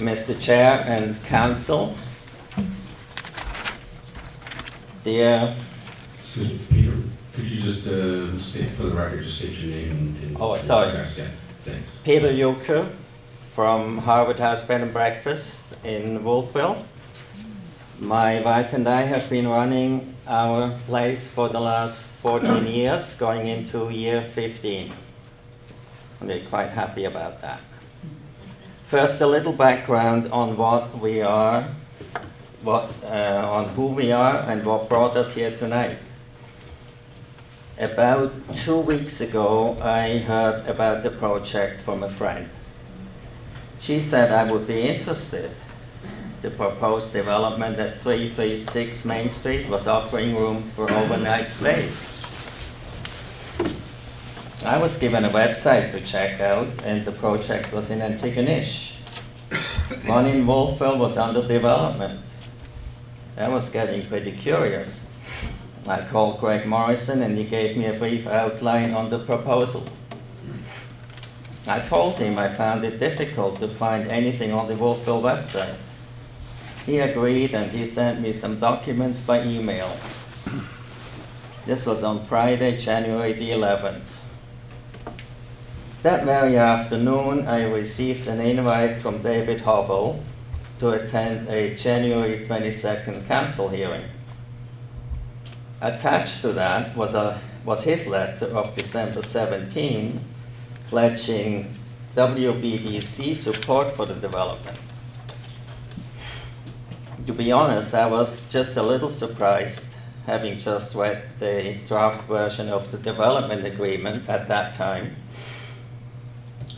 Mr. Chair and Council, dear. Excuse me, Peter, could you just state for the record, just state your name and Oh, sorry. Yeah, thanks. Peter Yucker from Harvard House Bed and Breakfast in Wolfville. My wife and I have been running our place for the last 14 years, going into year 15. We're quite happy about that. First, a little background on what we are, on who we are and what brought us here tonight. About 2 weeks ago, I heard about the project from a friend. She said I would be interested. The proposed development at 336 Main Street was offering rooms for overnight stays. I was given a website to check out, and the project was in Antigonish. One in Wolfville was under development. I was getting pretty curious. I called Greg Morrison, and he gave me a brief outline on the proposal. I told him I found it difficult to find anything on the Wolfville website. He agreed, and he sent me some documents by email. This was on Friday, January the 11th. That very afternoon, I received an invite from David Hobble to attend a January 22nd council hearing. Attached to that was his letter of December 17, pledging WBDC support for the development. To be honest, I was just a little surprised, having just read the draft version of the development agreement at that time,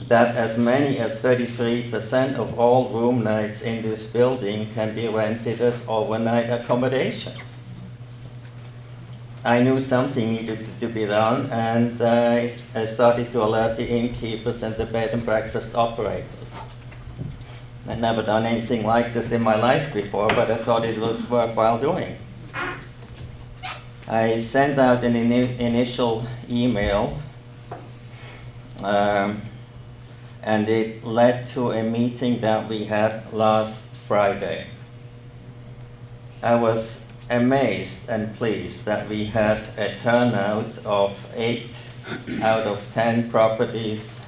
that as many as 33% of all room nights in this building can be rented as overnight accommodation. I knew something needed to be done, and I started to alert the innkeepers and the bed and breakfast operators. I'd never done anything like this in my life before, but I thought it was worthwhile doing. I sent out an initial email, and it led to a meeting that we had last Friday. I was amazed and pleased that we had a turnout of 8 out of 10 properties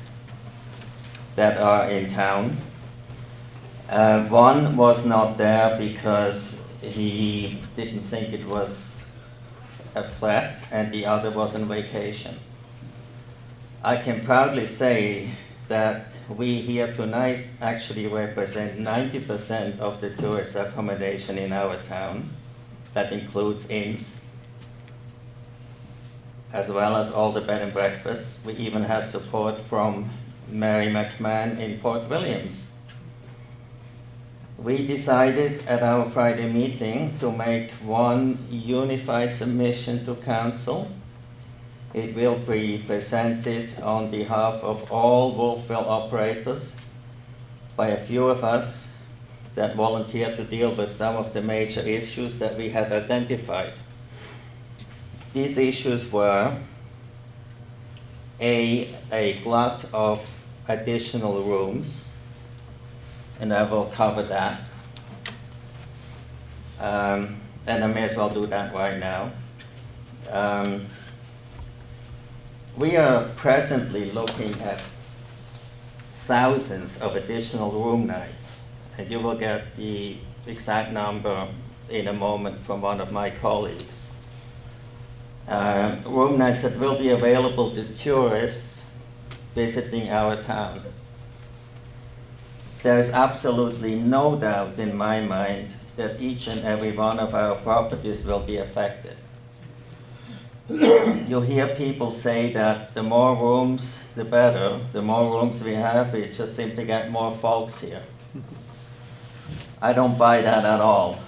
that are in town. One was not there because he didn't think it was a threat, and the other was on vacation. I can proudly say that we here tonight actually represent 90% of the tourist accommodation in our town. That includes inns, as well as all the bed and breakfasts. We even have support from Mary McMahon in Port Williams. We decided at our Friday meeting to make one unified submission to council. It will be presented on behalf of all Wolfville operators by a few of us that volunteered to deal with some of the major issues that we had identified. These issues were a glut of additional rooms, and I will cover that. And I may as well do that right now. We are presently looking at thousands of additional room nights, and you will get the exact number in a moment from one of my colleagues. Room nights that will be available to tourists visiting our town. There is absolutely no doubt in my mind that each and every one of our properties will be affected. You hear people say that the more rooms, the better. The more rooms we have, we just simply get more folks here. I don't buy that at all.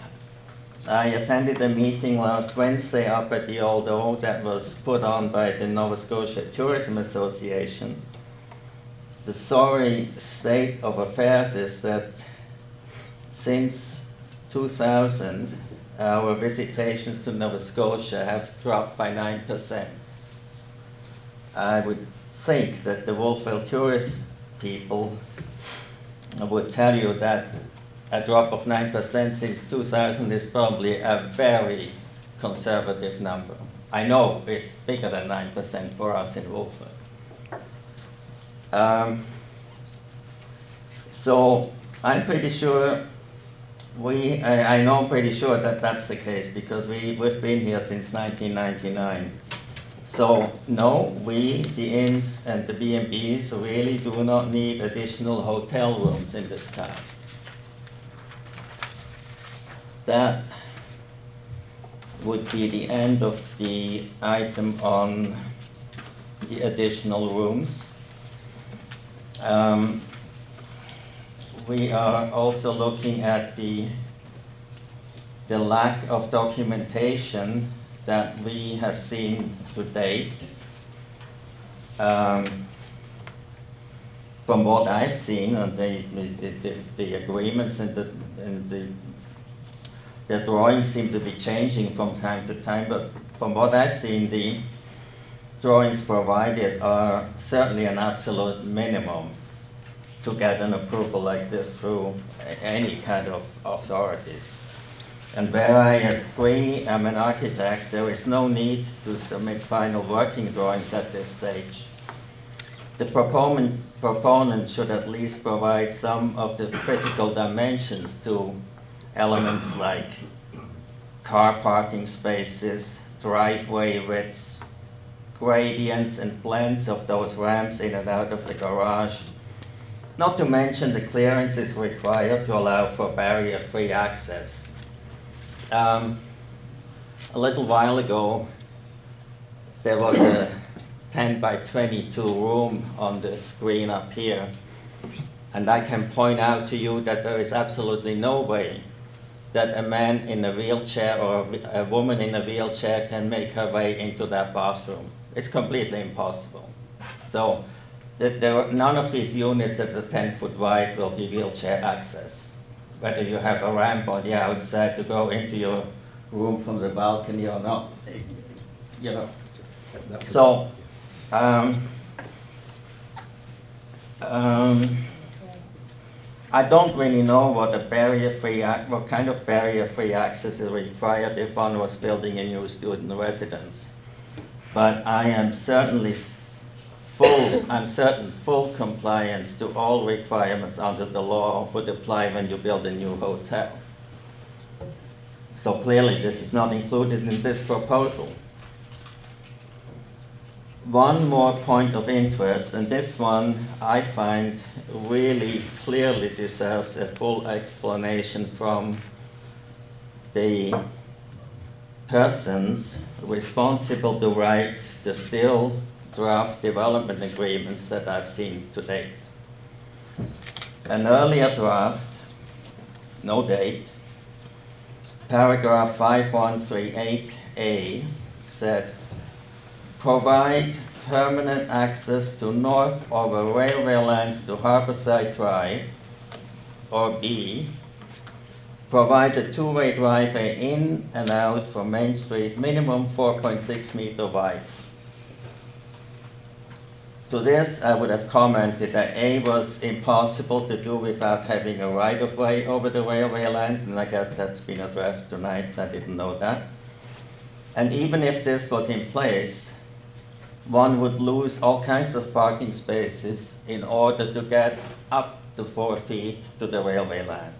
I attended a meeting last Wednesday up at the Old O that was put on by the Nova Scotia Tourism Association. The sorry state of affairs is that since 2000, our visitations to Nova Scotia have dropped by 9%. I would think that the Wolfville tourist people I would tell you that a drop of 9% since 2000 is probably a very conservative number. I know it's bigger than 9% for us in Wolfville. So I'm pretty sure I know I'm pretty sure that that's the case because we've been here since 1999. So no, we, the inns and the B&Bs really do not need additional hotel rooms in this town. That would be the end of the item on the additional rooms. We are also looking at the lack of documentation that we have seen to date. From what I've seen, and the agreements and the drawings seem to be changing from time to time, but from what I've seen, the drawings provided are certainly an absolute minimum to get an approval like this through any kind of authorities. And where I agree, I'm an architect, there is no need to submit final working drawings at this stage. The proponent should at least provide some of the critical dimensions to elements like car parking spaces, driveway widths, gradients and blends of those ramps in and out of the garage. Not to mention the clearances required to allow for barrier-free access. A little while ago, there was a 10 by 22 room on the screen up here. And I can point out to you that there is absolutely no way that a man in a wheelchair or a woman in a wheelchair can make her way into that bathroom. It's completely impossible. So none of these units that are 10 foot wide will be wheelchair access. Whether you have a ramp on the outside to go into your room from the balcony or not, you know. So, I don't really know what kind of barrier-free access is required if one was building a new student residence. But I am certain full compliance to all requirements under the law would apply when you build a new hotel. So clearly this is not included in this proposal. One more point of interest, and this one I find really clearly deserves a full explanation from the persons responsible to write the still draft development agreements that I've seen to date. An earlier draft, no date, paragraph 5138A said, provide permanent access to north over railway lines to Harborside Drive, or B, provide a two-way driveway in and out from Main Street, minimum 4.6 meter wide. To this, I would have commented that A was impossible to do without having a right-of-way over the railway line, and I guess that's been addressed tonight. I didn't know that. And even if this was in place, one would lose all kinds of parking spaces in order to get up to 4 feet to the railway line.